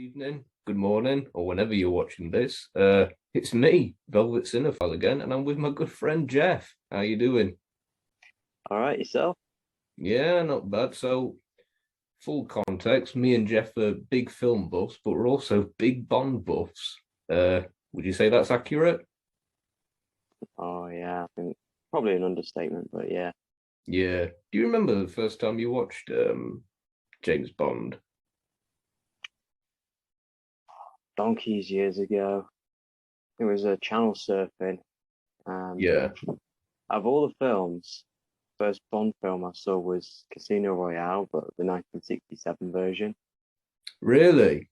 Evening, good morning, or whenever you're watching this. It's me, Velvet Cinephile again, and I'm with my good friend Jeff. How you doing? All right, yourself? Yeah, not bad. So, full context, me and Jeff are big film buffs, but we're also big Bond buffs. Would you say that's accurate? Oh yeah, I think probably an understatement, but yeah, Yeah. Do you remember the first time you watched James Bond? donkeys years ago. It was a channel surfing, and Yeah. of all the films, first Bond film I saw was Casino Royale, but the 1967 version. Really?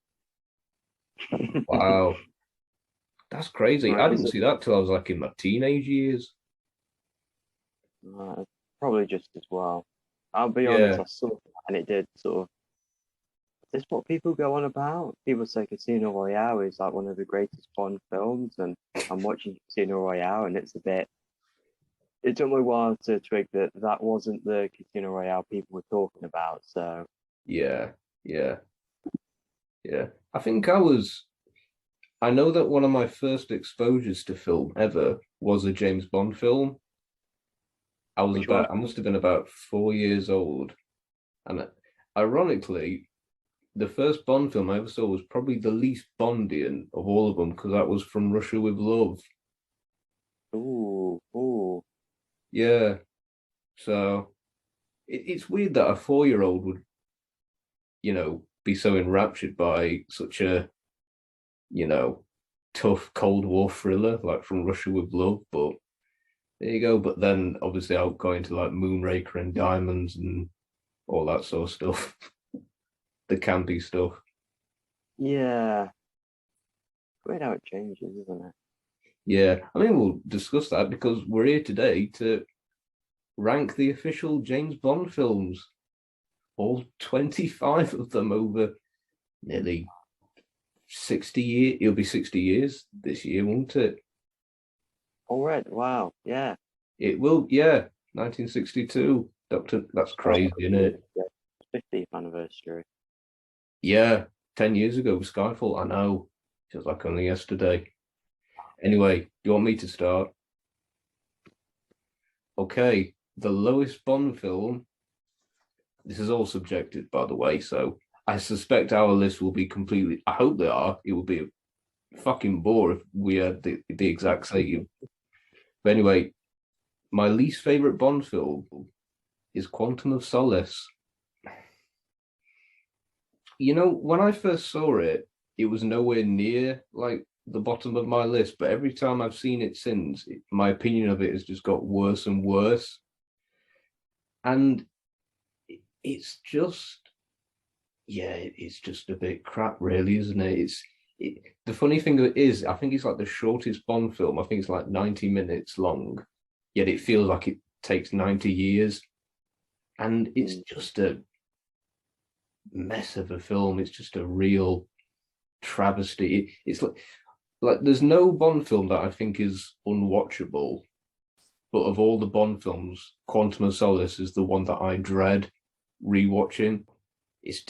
Wow. That's crazy. I Right, didn't see that till I was like in my teenage years. probably just as well. I'll be honest, Yeah. I saw it and it did sort of. Is this what people go on about? People say Casino Royale is like one of the greatest Bond films, and I'm watching Casino Royale, and it's a bit. It took me a while to twig that that wasn't the Casino Royale people were talking about. So Yeah. Yeah. Yeah. I think I know that one of my first exposures to film ever was a James Bond film. which one? I must have been about 4 years old. And ironically, the first Bond film I ever saw was probably the least Bondian of all of them because that was From Russia with Love. Ooh, ooh. Yeah. So it's weird that a 4-year old would, be so enraptured by such a, you know, tough Cold War thriller like From Russia with Love. But there you go. But then obviously I'll go into like Moonraker and Diamonds and all that sort of stuff, the campy stuff. Yeah. Weird how it changes, isn't it? Yeah, I mean, we'll discuss that because we're here today to rank the official James Bond films, all 25 of them over nearly 60 years. It'll be 60 years this year, won't it? All right. Wow. Yeah. It will, yeah, 1962. Doctor, that's Oh, crazy, isn't it? yeah. 50th anniversary. Yeah, 10 years ago with Skyfall, I know. Feels like only yesterday. Anyway, do you want me to start? Okay, the lowest Bond film. This is all subjective, by the way, so I suspect our list will be completely. I hope they are. It would be a fucking bore if we had the exact same. But anyway, my least favorite Bond film is Quantum of Solace. When I first saw it, it was nowhere near like the bottom of my list. But every time I've seen it since, my opinion of it has just got worse and worse. And it's just yeah, it's just a bit crap, really, isn't it? The funny thing is, I think it's like the shortest Bond film. I think it's like 90 minutes long, yet it feels like it takes 90 years. And it's Mm. just a mess of a film. It's just a real travesty. It's like there's no Bond film that I think is unwatchable, but of all the Bond films, Quantum of Solace is the one that I dread rewatching. It's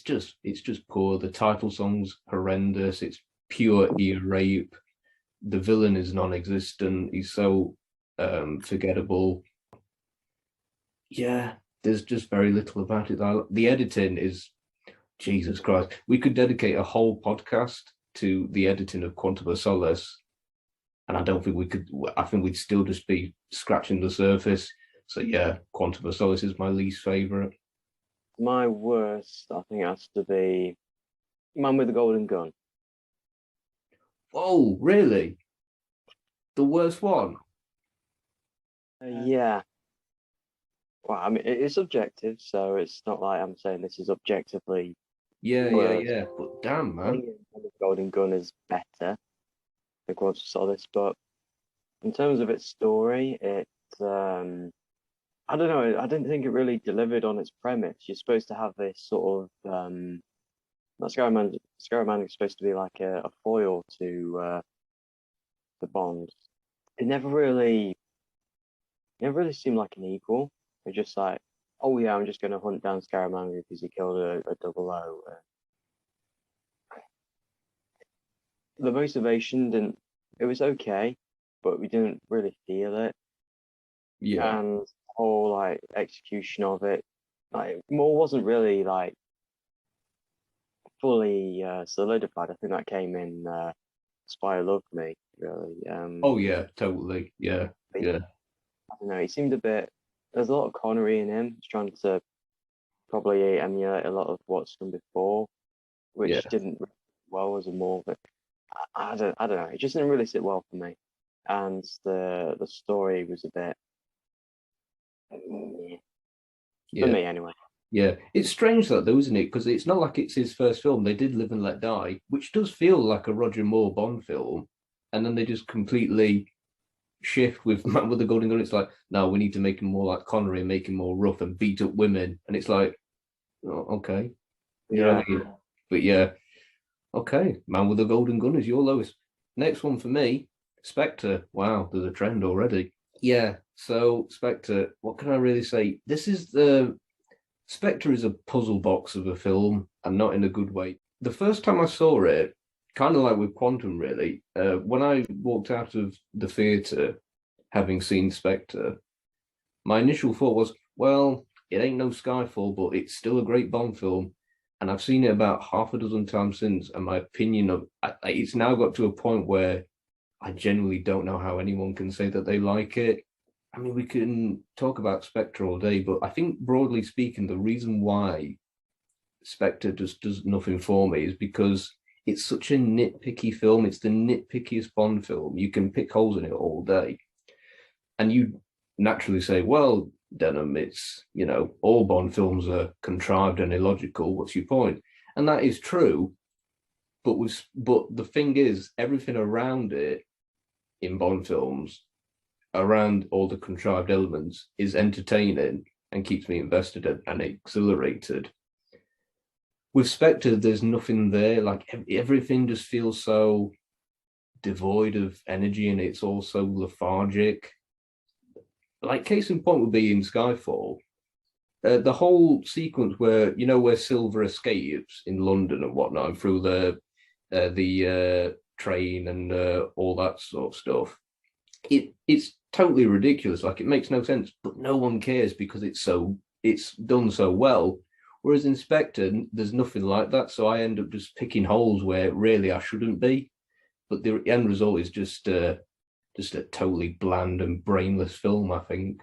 just poor. The title song's horrendous. It's pure ear rape. The villain is non-existent. He's so forgettable. Yeah, there's just very little about it. The editing is Jesus Christ. We could dedicate a whole podcast to the editing of Quantum of Solace, and I don't think we could. I think we'd still just be scratching the surface. So yeah, Quantum of Solace is my least favorite. My worst, I think, has to be Man with the Golden Gun. Oh, really? The worst one? Yeah. Well, I mean, it's subjective, so it's not like I'm saying this is objectively Yeah, yeah, worse. yeah. But damn, I man. think Man with the Golden Gun is better than Quantum of Solace, but in terms of its story, um, I don't know. I didn't think it really delivered on its premise. You're supposed to have this sort of not Scary Man. Scary Man is supposed to be like a foil to Bond. It never really seemed like an equal. It's just like, oh yeah, I'm just gonna hunt down Scaramanga because he killed a double O. the motivation didn't. It was okay, but we didn't really feel it, Yeah. and the whole like execution of it, like more wasn't really like fully solidified. I think that came in Spy Love Me, really. Oh yeah, totally. Yeah. But Yeah. I don't know. He seemed a bit. There's a lot of Connery in him. He's trying to probably emulate a lot of what's done before, Yeah. which didn't really well as a more. But I don't know. It just didn't really sit well for me, and the story was a bit for Yeah. me anyway. Yeah. It's strange that though, isn't it? Because it's not like it's his first film. They did Live and Let Die, which does feel like a Roger Moore Bond film. And then they just completely shift with Man with the Golden Gun. It's like, no, we need to make him more like Connery and make him more rough and beat up women. And it's like, oh, okay. You know Yeah. what I mean? But yeah, okay. Man with the Golden Gun is your lowest. Next one for me, Spectre. Wow, there's a trend already. Yeah, so Spectre, what can I really say? This is the Spectre is a puzzle box of a film, and not in a good way. The first time I saw it, kind of like with Quantum, really, when I walked out of the theatre, having seen Spectre, my initial thought was, well, it ain't no Skyfall, but it's still a great Bond film. And I've seen it about half a dozen times since, and my opinion of it's now got to a point where I genuinely don't know how anyone can say that they like it. I mean, we can talk about Spectre all day, but I think broadly speaking, the reason why Spectre just does nothing for me is because it's such a nitpicky film. It's the nitpickiest Bond film. You can pick holes in it all day. And you naturally say, well, Denham, it's, all Bond films are contrived and illogical. What's your point? And that is true. But the thing is, everything around it in Bond films, around all the contrived elements, is entertaining and keeps me invested and exhilarated. With Spectre, there's nothing there. Like everything just feels so devoid of energy, and it's also lethargic. Like case in point would be in Skyfall. The whole sequence where where Silver escapes in London and whatnot through the train and all that sort of stuff. It's totally ridiculous. Like it makes no sense, but no one cares because it's done so well. Whereas in Spectre, there's nothing like that. So I end up just picking holes where really I shouldn't be. But the end result is just a totally bland and brainless film, I think.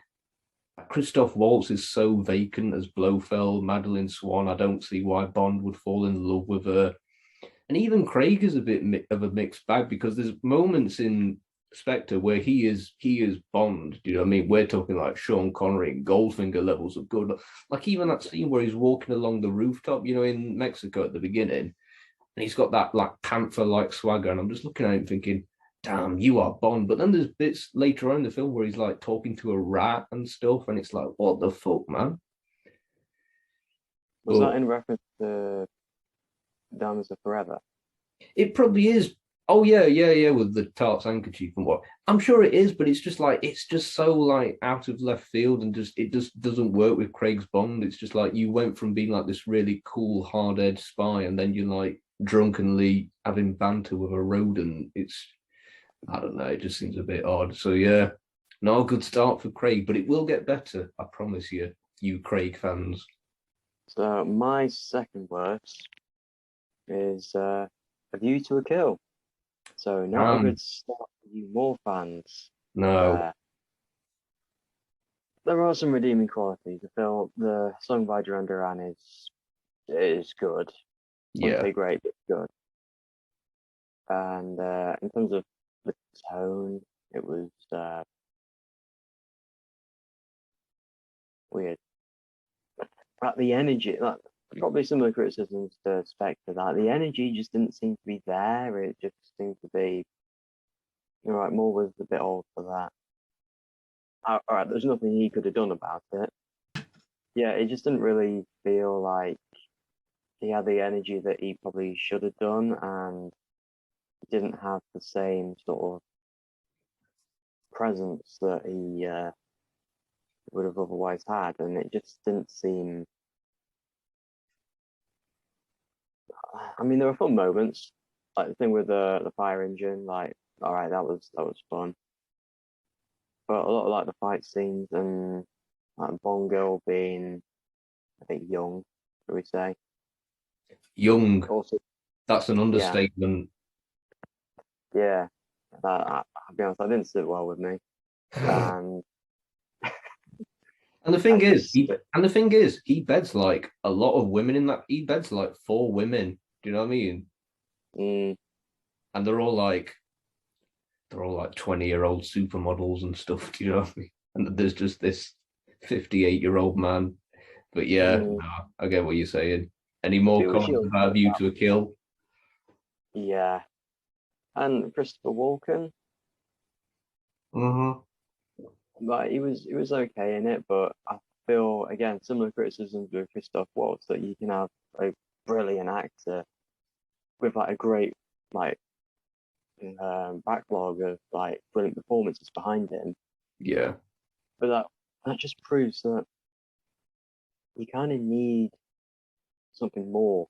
Christoph Waltz is so vacant as Blofeld, Madeline Swan. I don't see why Bond would fall in love with her. And even Craig is a bit of a mixed bag because there's moments in Spectre where he is Bond. Do you know what I mean? We're talking like Sean Connery and Goldfinger levels of good. Like even that scene where he's walking along the rooftop, in Mexico at the beginning, and he's got that like panther like swagger, and I'm just looking at him thinking, damn, you are Bond. But then there's bits later on in the film where he's like talking to a rat and stuff, and it's like, what the fuck, man? Was But that in reference to Diamonds Are Forever? it probably is. Oh yeah, yeah, yeah, with the tart's handkerchief and what. I'm sure it is, but it's just so like out of left field and just it just doesn't work with Craig's Bond. It's just like you went from being like this really cool, hard-edged spy, and then you're like drunkenly having banter with a rodent. I don't know, it just seems a bit odd. So yeah, not a good start for Craig, but it will get better. I promise you Craig fans. So my second worst is A View to a Kill. So not a good start for you more fans. No, Uh, there are some redeeming qualities. The song by Duran Duran is good. Won't yeah, say great, but good. And in terms of the tone, it was weird. Like the energy, like probably some of the criticisms to Spectre, that the energy just didn't seem to be there. It just seemed to be, you're right, Moore was a bit old for that. All right, there's nothing he could have done about it. Yeah, it just didn't really feel like he had the energy that he probably should have done, and he didn't have the same sort of presence that he would have otherwise had, and it just didn't seem. I mean, there were fun moments. like the thing with the fire engine, like all right, that was fun. But a lot of like the fight scenes and like Bond girl being, I think, young, shall we say? Young, Also, that's an yeah, understatement. yeah. I'll be honest, that didn't sit well with me. And And the I thing is, just, he beds like a lot of women in that. He beds like four women. Do you know what I mean? mm, And they're all like 20-year-old supermodels and stuff. Do you know what I mean? And there's just this 58-year-old man. But yeah, mm, nah, I get what you're saying. Any more do what she comments was about View to a Kill? yeah. And Christopher Walken, Mm-hmm. like he was okay in it, but I feel again similar criticisms with Christoph Waltz that you can have a brilliant actor with like a great like backlog of like brilliant performances behind him, Yeah, but that just proves that you kind of need something more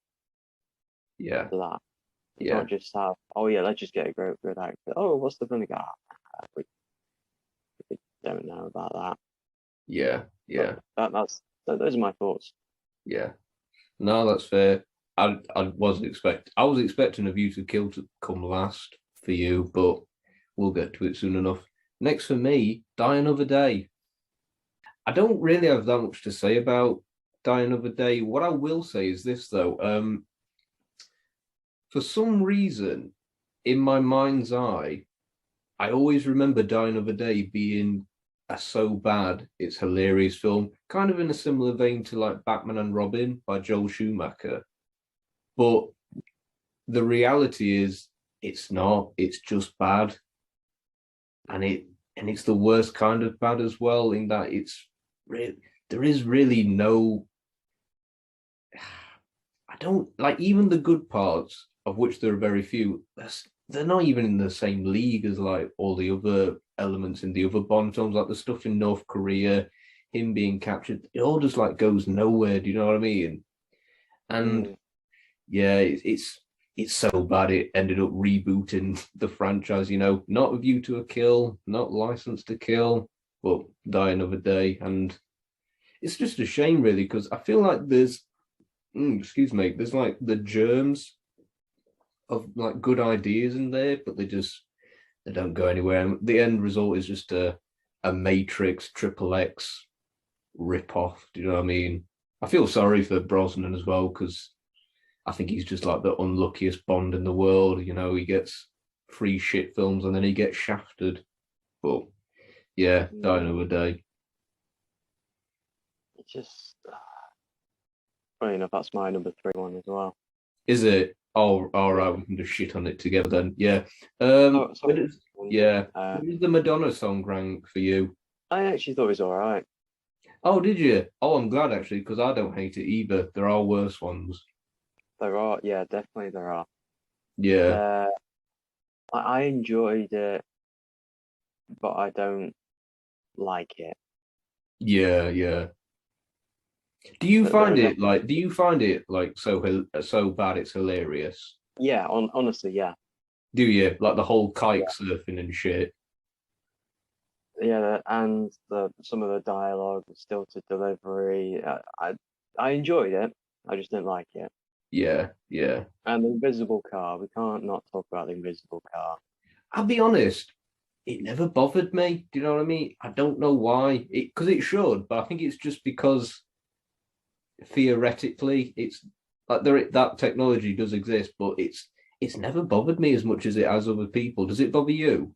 yeah, to that. You yeah, can't just have, oh yeah, let's just get a great good actor. Oh, what's the funny guy? We don't know about that. yeah, But yeah, those are my thoughts. yeah. No, that's fair. I was expecting a View to Kill to come last for you, but we'll get to it soon enough. Next for me, Die Another Day. I don't really have that much to say about Die Another Day. What I will say is this though. For some reason, in my mind's eye, I always remember Die Another Day being a so bad it's hilarious film, kind of in a similar vein to like Batman and Robin by Joel Schumacher. But the reality is it's not, it's just bad. And it's the worst kind of bad as well, in that it's really, there is really no, I don't like, even the good parts, of which there are very few, they're not even in the same league as like all the other elements in the other Bond films, like the stuff in North Korea, him being captured. It all just like goes nowhere. Do you know what I mean? And Mm, yeah, it's so bad it ended up rebooting the franchise. You know, not A View to a Kill, not License to Kill, but Die Another Day, and it's just a shame, really, because I feel like excuse me, there's like the germs of like good ideas in there, but they don't go anywhere. And the end result is just a Matrix Triple X rip off. Do you know what I mean? I feel sorry for Brosnan as well, because I think he's just like the unluckiest Bond in the world. You know, he gets free shit films and then he gets shafted. But yeah, Die mm. Another Day. It's just, funny enough, that's my number three one as well. Is it? Oh, all Yeah. right, we can just shit on it together then. Yeah. Oh, Where sorry. does yeah, Uh, where does the Madonna song rank for you? I actually thought it was all right. Oh, did you? Oh, I'm glad actually, because I don't hate it either. There are worse ones. There are, yeah, definitely there are. Yeah, There, I enjoyed it, but I don't like it. yeah, yeah. There are definitely, Do you find it like so bad it's hilarious? yeah, honestly, yeah, Do you like the whole kite yeah, surfing and shit? yeah, and the some of the dialogue, the stilted delivery, I enjoyed it. I just didn't like it. Yeah, yeah. And the invisible car, we can't not talk about the invisible car. I'll be honest, it never bothered me. Do you know what I mean? I don't know why. Because it should, but I think it's just because theoretically it's like that technology does exist, but it's never bothered me as much as it has other people. Does it bother you?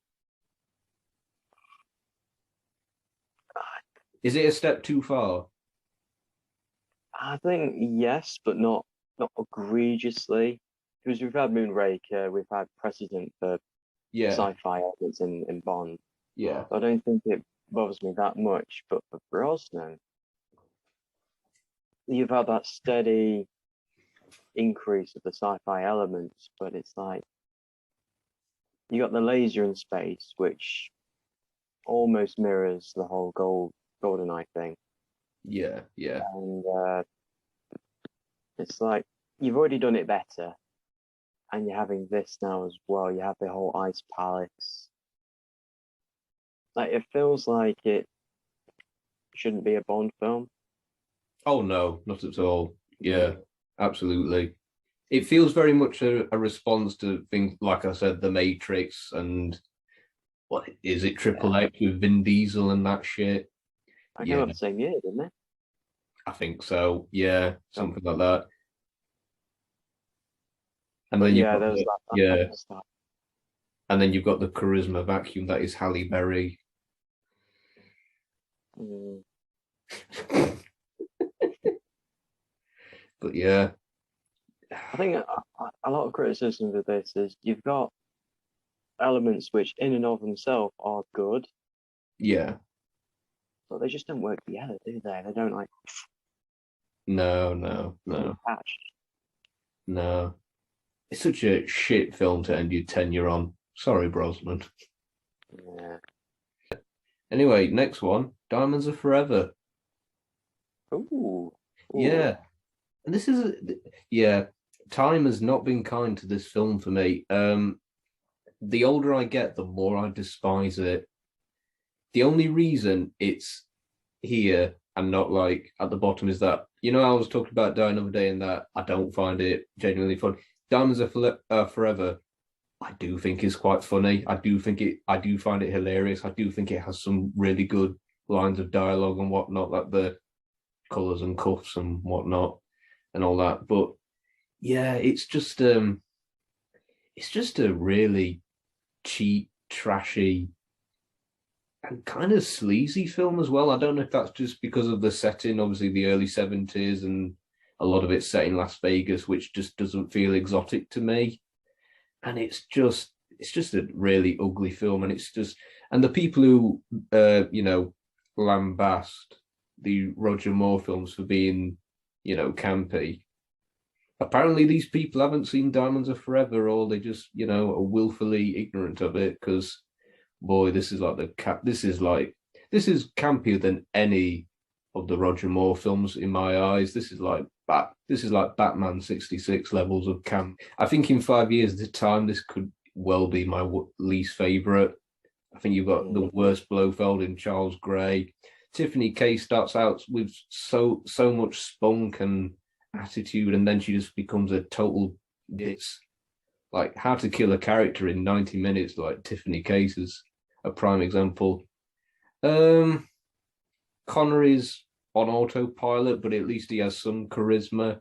Is it a step too far? I think yes, but not egregiously, because we've had Moonraker, we've had precedent for Yeah, sci-fi elements in Bond. yeah, So I don't think it bothers me that much. But for Brosnan, you've had that steady increase of the sci-fi elements, but it's like you got the laser in space, which almost mirrors the whole GoldenEye thing, yeah, yeah, and it's like you've already done it better. and you're having this now as well. You have the whole Ice Palace. Like, it feels like it shouldn't be a Bond film. Oh no, not at all. Yeah, absolutely. It feels very much a response to things like I said, The Matrix, and what is it, Yeah, Triple X with Vin Diesel and that shit. I came Yeah, out the same year, didn't it? I think so. Yeah, So, something like that. And but then you've yeah, got there was the that. That yeah, was that. and then you've got the charisma vacuum that is Halle Berry. Mm. But yeah, I think a lot of criticism of this is you've got elements which, in and of themselves, are good, yeah, but they just don't work together, do they? They don't like no, no, no, attach. no. It's such a shit film to end your tenure on. Sorry, Brosnan. Yeah. Anyway, next one, Diamonds Are Forever. Ooh. Ooh. Yeah, and this is yeah. Time has not been kind to this film for me. The older I get, the more I despise it. The only reason it's here and not like at the bottom is that I was talking about Die Another Day and that I don't find it genuinely fun. Diamonds Are Forever. I do think is quite funny. I do think it. I do find it hilarious. I do think it has some really good lines of dialogue and whatnot, like the colours and cuffs and whatnot and all that. But yeah, it's just a really cheap, trashy, and kind of sleazy film as well. I don't know if that's just because of the setting, obviously the early 70s, and a lot of it's set in Las Vegas, which just doesn't feel exotic to me. And it's just a really ugly film, and it's just and the people who lambast the Roger Moore films for being campy. Apparently, these people haven't seen Diamonds Are Forever, or they just are willfully ignorant of it. Because boy, this is like the cap. This is campier than any of the Roger Moore films in my eyes. This is like Batman 66 levels of camp. I think in 5 years, the time this could well be my least favorite. I think you've got the Mm. worst Blofeld in Charles Gray. Tiffany K starts out with so much spunk and attitude, and then she just becomes a total ditz. Like How to Kill a Character in 90 minutes, like Tiffany Case is a prime example. Um, Connery's on autopilot, but at least he has some charisma.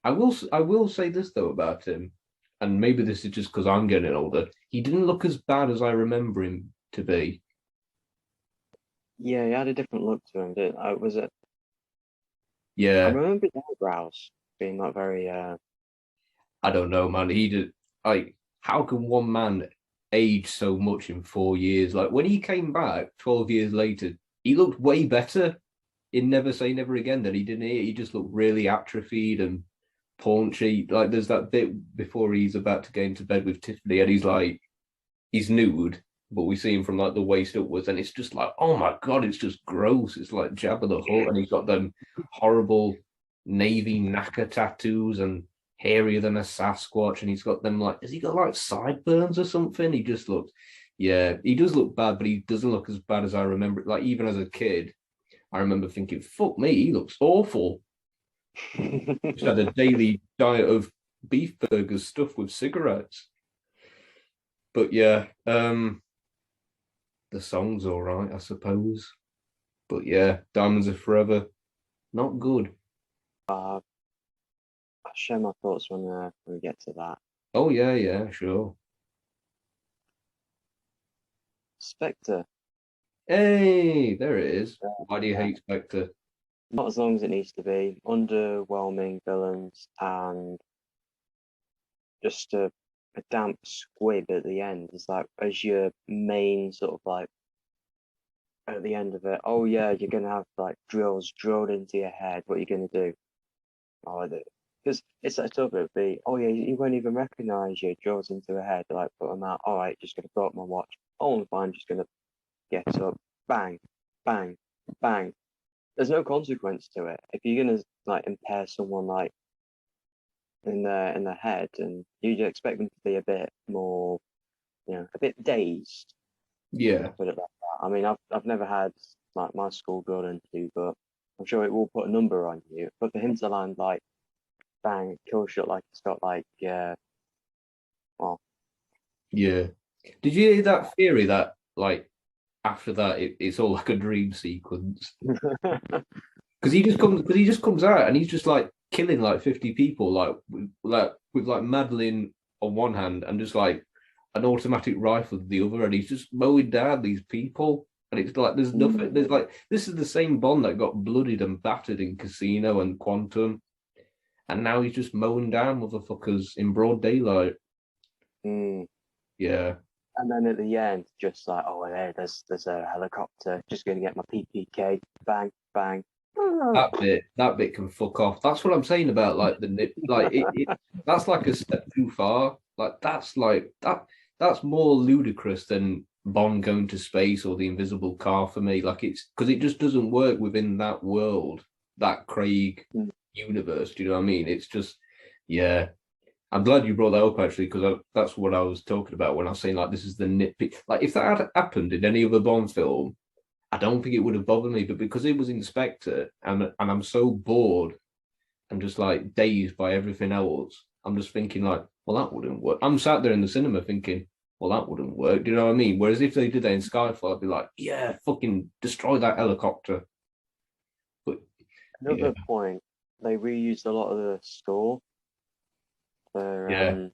I will say this though about him, and maybe this is just because I'm getting older. He didn't look as bad as I remember him to be. Yeah, he had a different look to him. Didn't I? Was it? I Yeah, remember his eyebrows being like very. I don't know, man. He did like how can one man age so much in 4 years? Like when he came back 12 years later, he looked way better in Never Say Never Again than he did here. He just looked really atrophied and paunchy. Like there's that bit before he's about to get into bed with Tiffany, and he's nude, but we see him from like the waist upwards, and it's just like, oh my god, it's just gross. It's like Jabba the Hutt, and he's got them horrible navy knacker tattoos and hairier than a Sasquatch, and he's got them like, has he got like sideburns or something? He just looks, yeah, he does look bad, but he doesn't look as bad as I remember. Like even as a kid, I remember thinking, fuck me, he looks awful. Just had a daily diet of beef burgers stuffed with cigarettes. But yeah, the song's all right, I suppose. But yeah, Diamonds Are Forever, not good. I'll share my thoughts when we get to that. Oh yeah, yeah, sure. Spectre. Hey, there it is. Why do you Yeah, hate Spectre? not as long as it needs to be. Underwhelming villains and just a damp squib at the end. It's like as your main sort of like at the end of it. Oh yeah, you're gonna have like drills drilled into your head. What are you gonna do? Oh, because it's set up. It'd be oh yeah, you won't even recognize your drills into the head. Like put them out. All right, just gonna put up my watch. Oh, I'm fine. Just gonna get up. Bang, bang, bang. There's no consequence to it. If you're gonna like impair someone like in their head, and you'd expect them to be a bit more, a bit dazed. Yeah, Put it like that. I mean, I've never had like my school got into, but I'm sure it will put a number on you. But for him to land like bang, kill shot like it's got like well, yeah. Did you hear that theory that like after that it's all like a dream sequence? Because he just comes out and he's just like killing like 50 people with like Madeline on one hand and just like an automatic rifle with the other, and he's just mowing down these people. And it's like there's nothing. There's like this is the same Bond that got bloodied and battered in Casino and Quantum, and now he's just mowing down motherfuckers in broad daylight. mm. Yeah, And then at the end, just like, oh, there's a helicopter, just gonna get my PPK, bang, bang. that bit can fuck off. That's what I'm saying about like the nip. Like that's like a step too far. Like that's more ludicrous than Bond going to space or the invisible car for me. Like it's because it just doesn't work within that world, that Craig universe. Do you know what I mean? It's just, yeah. I'm glad you brought that up actually, because that's what I was talking about when I was saying like this is the nitpick. Like if that had happened in any other Bond film, I don't think it would have bothered me. But because it was Inspector, and I'm so bored and just like dazed by everything else, I'm just thinking like, well, that wouldn't work. I'm sat there in the cinema thinking, well, that wouldn't work. Do you know what I mean? Whereas if they did that in Skyfall, I'd be like, yeah, fucking destroy that helicopter. But yeah, Another point, they reused a lot of the score yeah,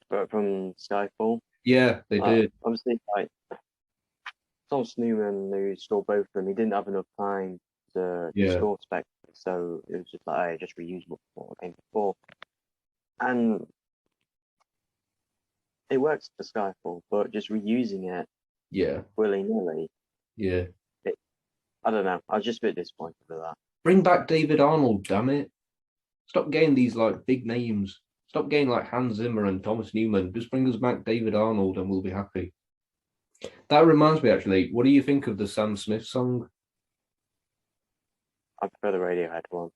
for from Skyfall. yeah, they did. Obviously, like Thomas Newman, who scored both of them, he didn't have enough time to Yeah, score Spectre, so it was just like, hey, just reuse what came before. And it works for Skyfall, but just reusing it yeah, willy nilly, yeah. I don't know. I was just a bit disappointed with that. Bring back David Arnold, damn it. Stop getting these like big names. Stop getting like Hans Zimmer and Thomas Newman. Just bring us back David Arnold and we'll be happy. That reminds me, actually, what do you think of the Sam Smith song? I prefer the Radiohead one.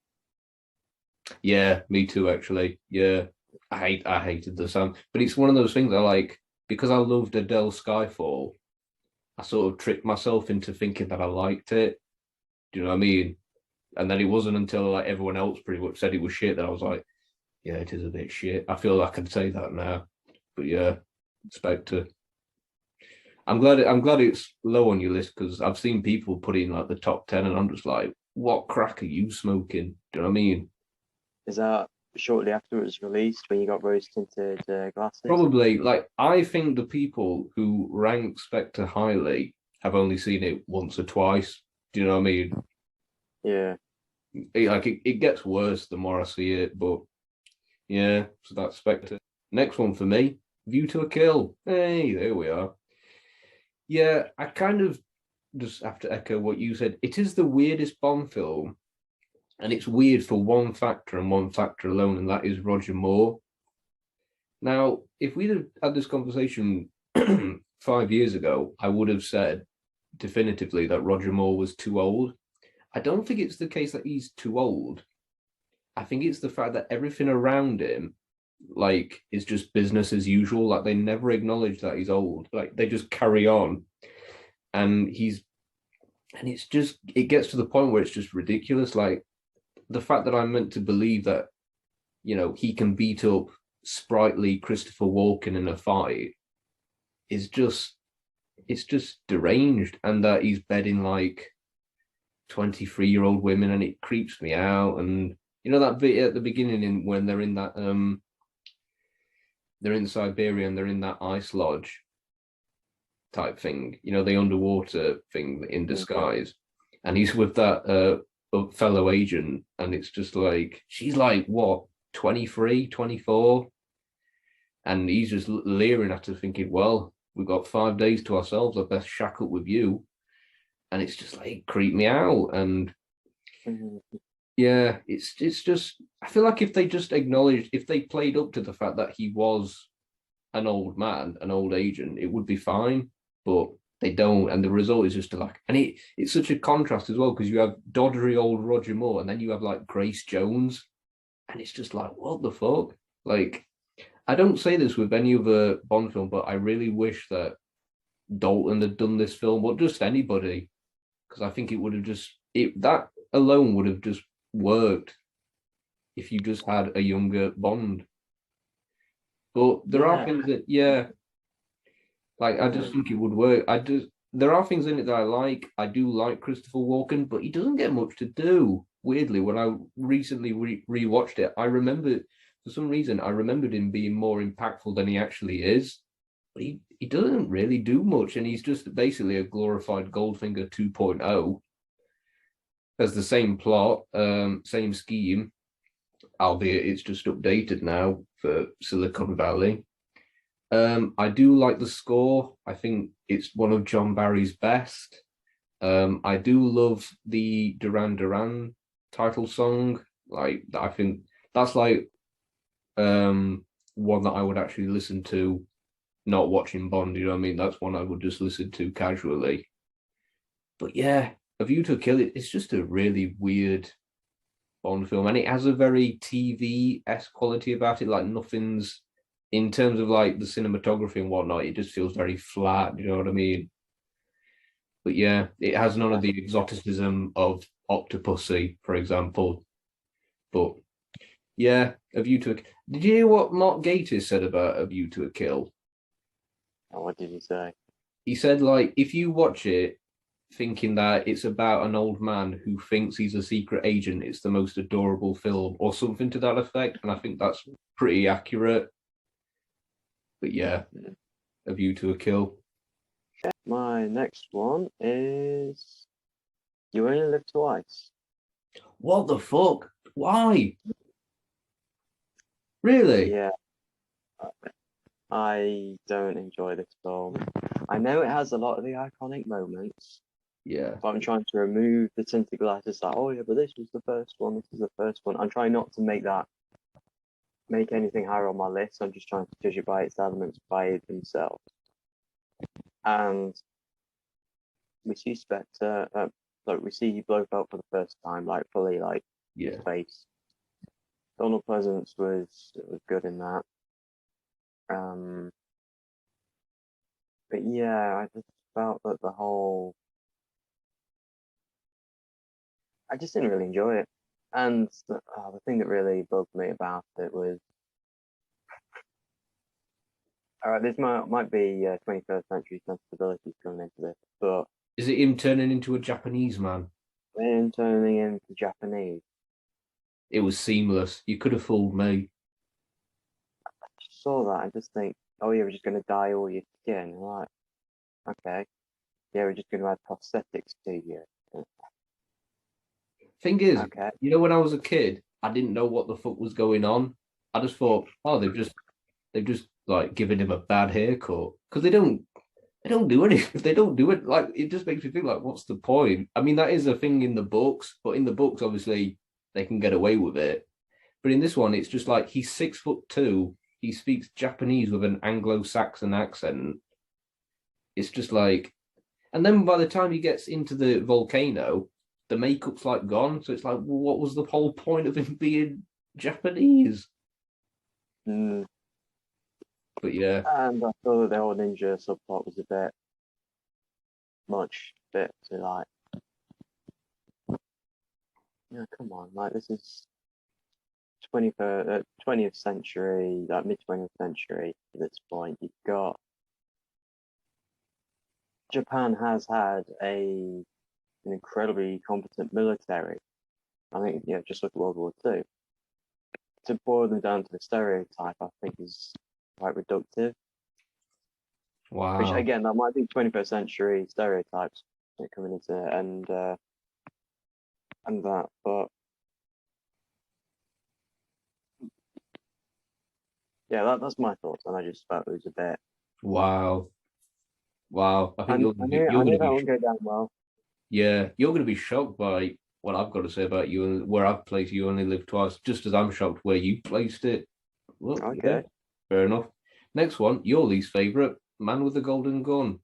Yeah, me too, actually. Yeah, I hated the sound, but it's one of those things I like because I loved Adele Skyfall. I sort of tricked myself into thinking that I liked it. Do you know what I mean? And then it wasn't until like everyone else pretty much said it was shit that I was like, yeah, it is a bit shit. I feel like I can say that now, but yeah, Spectre. I'm glad it's low on your list because I've seen people put in like the top 10, and I'm just like, what crack are you smoking? Do you know what I mean? Is that shortly after it was released when you got rose tinted glasses? Probably, like, I think the people who rank Spectre highly have only seen it once or twice. Do you know what I mean? Yeah. It gets worse the more I see it, but yeah, so that's Spectre. Next one for me, View to a Kill. Hey, there we are. Yeah, I kind of just have to echo what you said. It is the weirdest Bond film, and it's weird for one factor and one factor alone, and that is Roger Moore. Now, if we'd had this conversation 5 years ago, I would have said definitively that Roger Moore was too old. I don't think it's the case that he's too old. I think it's the fact that everything around him, like, is just business as usual. Like, they never acknowledge that he's old. Like, they just carry on. And it's just, it gets to the point where it's just ridiculous. Like, the fact that I'm meant to believe that, he can beat up sprightly Christopher Walken in a fight is just, it's just deranged, and that he's bedding like 23-year-old women, and it creeps me out. And that bit at the beginning when they're in that they're in Siberia and they're in that ice lodge type thing, the underwater thing in disguise, and he's with that fellow agent, and it's just like she's like what 23, 24, and he's just leering at her thinking, well, we've got 5 days to ourselves, I best shack up with you. And it's just like, it creeped me out. And yeah, it's just, I feel like if they just acknowledged, if they played up to the fact that he was an old man, an old agent, it would be fine. But they don't, and the result is just like, and it's such a contrast as well, because you have doddery old Roger Moore, and then you have like Grace Jones, and it's just like, what the fuck? Like, I don't say this with any other Bond film, but I really wish that Dalton had done this film, or just anybody, because I think it would have just that alone would have just worked if you just had a younger Bond. But there are Yeah. things that, yeah, like I just Mm. think it would work. There are things in it that I like. I do like Christopher Walken, but he doesn't get much to do. Weirdly, when I recently rewatched it, I remember for some reason I remembered him being more impactful than he actually is. But he doesn't really do much, and he's just basically a glorified Goldfinger 2.0. Has the same plot, same scheme, albeit it's just updated now for Silicon Valley. I do like the score. I think it's one of John Barry's best. I do love the Duran Duran title song. Like I think that's like one that I would actually listen to, not watching Bond. You know what I mean? That's one I would just listen to casually. But yeah, A View to a Kill, it's just a really weird Bond film, and it has a very TV-esque quality about it. Like nothing's in terms of like the cinematography and whatnot. It just feels very flat. You know what I mean? But yeah, it has none of the exoticism of Octopussy, for example. But yeah, A View to a. Did you hear what Mark Gatiss said about A View to a Kill? What did you say? He said like if you watch it thinking that it's about an old man who thinks he's a secret agent, it's the most adorable film, or something to that effect. And I think that's pretty accurate. But yeah, A View to a Kill. My next one is You Only Live Twice. What the fuck? Why? Really? Yeah, I don't enjoy this film. I know it has a lot of the iconic moments, Yeah. but I'm trying to remove the tinted glasses. Like, oh yeah, but this was the first one. This is the first one. I'm trying not to make anything higher on my list. I'm just trying to judge it by its elements, by it themselves. And we see Spectre. Like we see Blofeld for the first time, like fully, like Yeah. his face. Donald Pleasance was good in that. But yeah, I just felt that I just didn't really enjoy it. And the thing that really bugged me about it was, all right, this might be 21st century sensibilities coming into this, but Is it him turning into a Japanese man? when turning into Japanese, It was seamless. You could have fooled me. I just saw that and just think, oh yeah, we're just going to dye all your skin. Like, okay, yeah, we're just going to add prosthetics to you. Thing is, Okay, you know, when I was a kid, I didn't know what the fuck was going on. I just thought, oh, they've just like given him a bad haircut because they don't do anything. They don't do it like it just makes me think like, what's the point? I mean, that is a thing in the books, but in the books, obviously, they can get away with it. But in this one, it's just like he's 6'2". He speaks Japanese with an Anglo-Saxon accent. It's just like, and then by the time he gets into the volcano, the makeup's like gone. So it's like, well, what was the whole point of him being Japanese? mm. But yeah, And I thought that the whole ninja subplot was a bit much, bit to like, yeah, come on, like this is 20th century, like mid 20th century at this point. You've got Japan has had an incredibly competent military. I think, yeah, just look at World War Two. To boil them down to a stereotype, I think is quite reductive. Which wow, again, that might be 21st century stereotypes coming into it, and that, but yeah, that's my thoughts, and I just felt it was a bit. wow, wow. I think I you're knew gonna that be wouldn't go down well. yeah, you're gonna be shocked by what I've got to say about you and where I've placed You Only Live Twice, just as I'm shocked where you placed it. Well, yeah, Okay. fair enough. Next one, your least favorite, Man with the Golden Gun.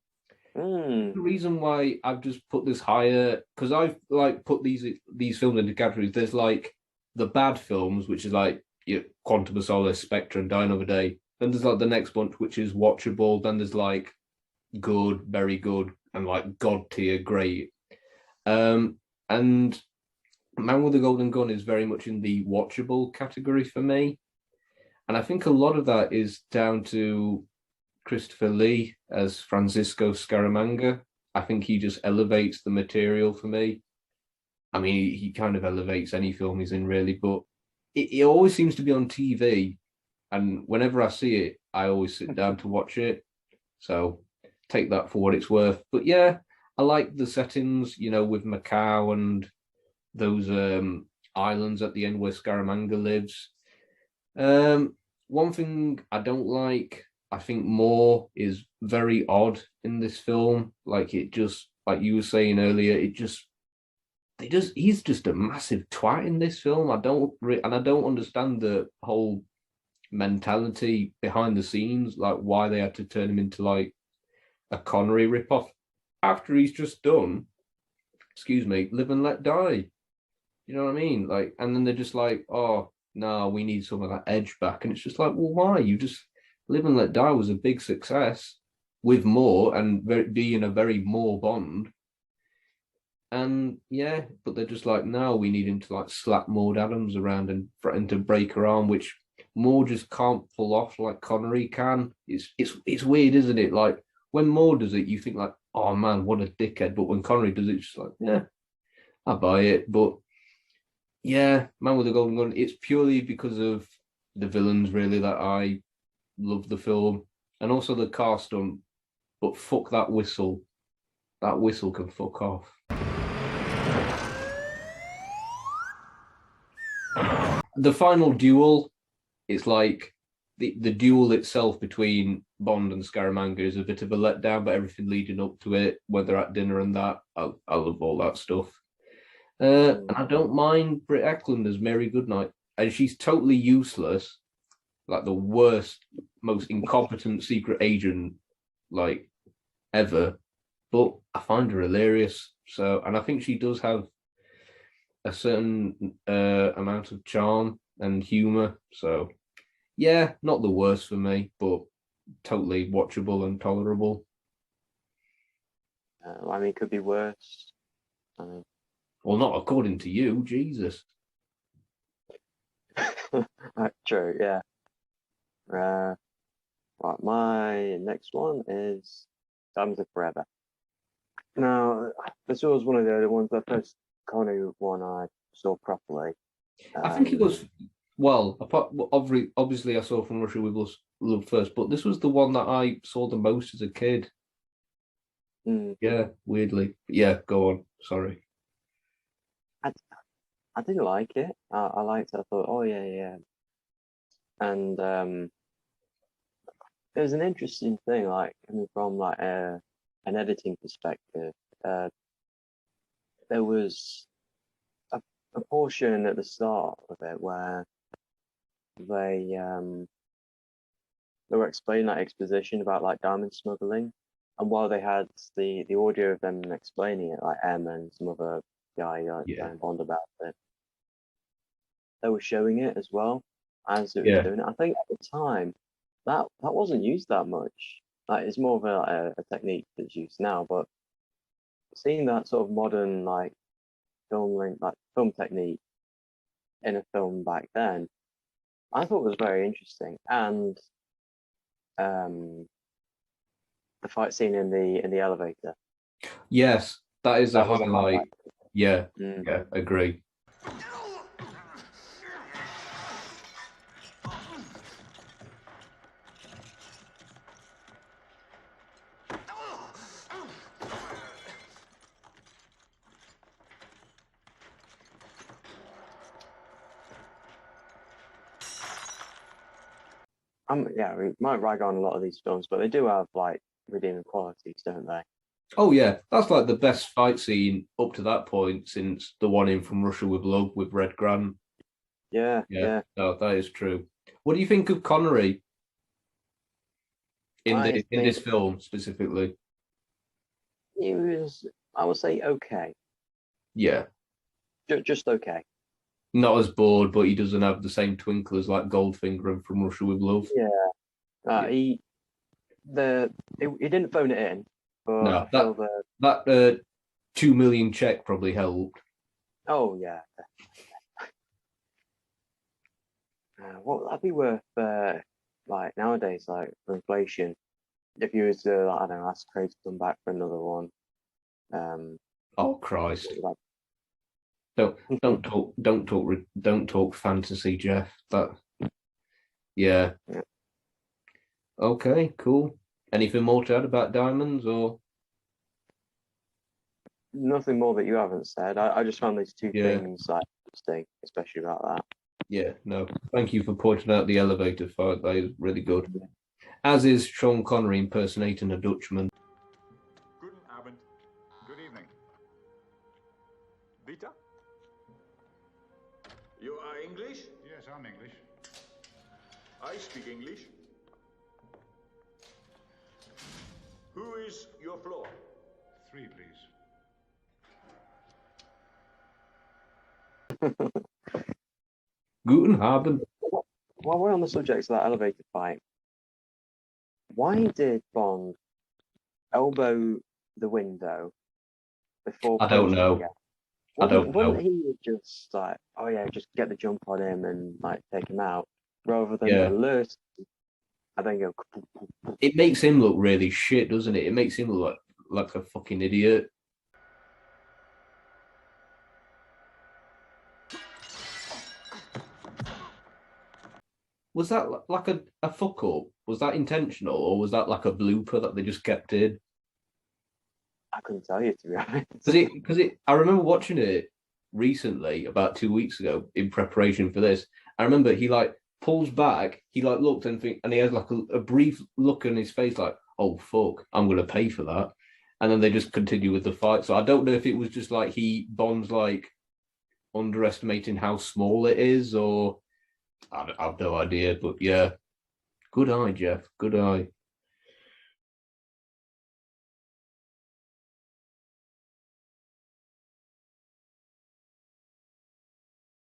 Hmm. The reason why I've just put this higher because I've like put these films into categories. There's like the bad films, which is like Quantum of Solace, Spectre, and Die Another Day. Then there's like the next bunch, which is watchable. Then there's like good, very good, and like god tier, great. And Man with the Golden Gun is very much in the watchable category for me. And I think a lot of that is down to Christopher Lee as Francisco Scaramanga. I think he just elevates the material for me. I mean, he kind of elevates any film he's in, really, but it always seems to be on TV. And whenever I see it, I always sit down to watch it. So take that for what it's worth. But yeah, I like the settings, with Macau and those islands at the end where Scaramanga lives. One thing I don't like, I think Moore is very odd in this film. Like it just, like you were saying earlier, he's just a massive twat in this film. I don't understand the whole mentality behind the scenes, like why they had to turn him into like a Connery ripoff after he's just done, excuse me, Live and Let Die. You know what I mean? Like, and then they're just like, oh no, we need some of that edge back, and it's just like, well, why? You just Live and Let Die was a big success with Moore and being a very Moore Bond. And yeah, but they're just like, no, we need him to like slap Maud Adams around and threaten to break her arm, which Moore just can't pull off like Connery can. It's weird, isn't it? Like when Moore does it, you think like, oh man, what a dickhead. But when Connery does it, it's just like, yeah, I buy it. But yeah, Man with the Golden Gun, it's purely because of the villains, really, that I love the film. And also the car stunt. But fuck that whistle. That whistle can fuck off. The final duel, it's like the duel itself between Bond and Scaramanga is a bit of a letdown, but everything leading up to it, when they're at dinner and that, I love all that stuff. And I don't mind Britt Eklund as Mary Goodnight. And she's totally useless, like the worst, most incompetent secret agent, like, ever. But I find her hilarious. So, and I think she does have a certain amount of charm and humor. So, yeah, not the worst for me, but totally watchable and tolerable. I mean, it could be worse. Well, not according to you, Jesus. True, yeah. Right, my next one is Diamonds Are Forever. Now, this was one of the other ones, the first Connery one I saw properly. I think it was, well, obviously I saw From Russia with Love first, but this was the one that I saw the most as a kid. Yeah, weirdly. Yeah, go on. Sorry. I didn't like it. I liked it. I thought, oh yeah. And it was an interesting thing, like coming from like an editing perspective. There was a portion at the start of it where they were explaining that exposition about like diamond smuggling, and while they had the audio of them explaining it, like M and some other guy going Bond about it, they were showing it as well as it was doing it. I think at the time that wasn't used that much. Like it's more of a technique that's used now, but seeing that sort of modern like film technique in a film back then, I thought was very interesting. And the fight scene in the elevator. Yes, that is a highlight. Yeah, yeah, agree. We might rag on a lot of these films, but they do have like redeeming qualities, don't they? Oh yeah, that's like the best fight scene up to that point since the one in From Russia with Love with Red Grant. Yeah. No, that is true. What do you think of Connery in this film specifically? It was, I would say, okay. Yeah. Just okay. not as bored, but he doesn't have the same twinkle as like Goldfinger and From Russia with Love. Yeah, Yeah. he didn't phone it in, but I No, feel that 2 million check probably helped. oh yeah, what would that be worth? Like nowadays, like for inflation, if you was to, like, I don't know, ask Craig to come back for another one, um, Oh Christ! like, Don't talk fantasy, Jeff. That yeah. yeah, Okay, cool. Anything more to add about diamonds or nothing more that you haven't said. I just found these two yeah, things like interesting, especially about that. yeah, no. Thank you for pointing out the elevator fight. That is really good. Yeah. As is Sean Connery impersonating a Dutchman. Guten Abend. Good evening. Vita? You are English? Yes, I'm English. I speak English. Who is your floor? 3, please. Guten Abend. While we're on the subject of that elevator fight, why did Bond elbow the window before I don't punching know. again? I don't Wouldn't know. he just like, oh yeah, just get the jump on him and like take him out, rather than Yeah. alert and then go. It makes him look really shit, doesn't it? It makes him look like a fucking idiot. Was that like a fuck up? Was that intentional, or was that like a blooper that they just kept in? I couldn't tell you, to be honest. Because I remember watching it recently, about 2 weeks ago, in preparation for this. I remember he like pulls back, he like looked and he has like a brief look on his face, like, oh fuck, I'm gonna pay for that. And then they just continue with the fight. So I don't know if it was just like Bond's like underestimating how small it is, or I have no idea. But yeah, good eye, Jeff. Good eye.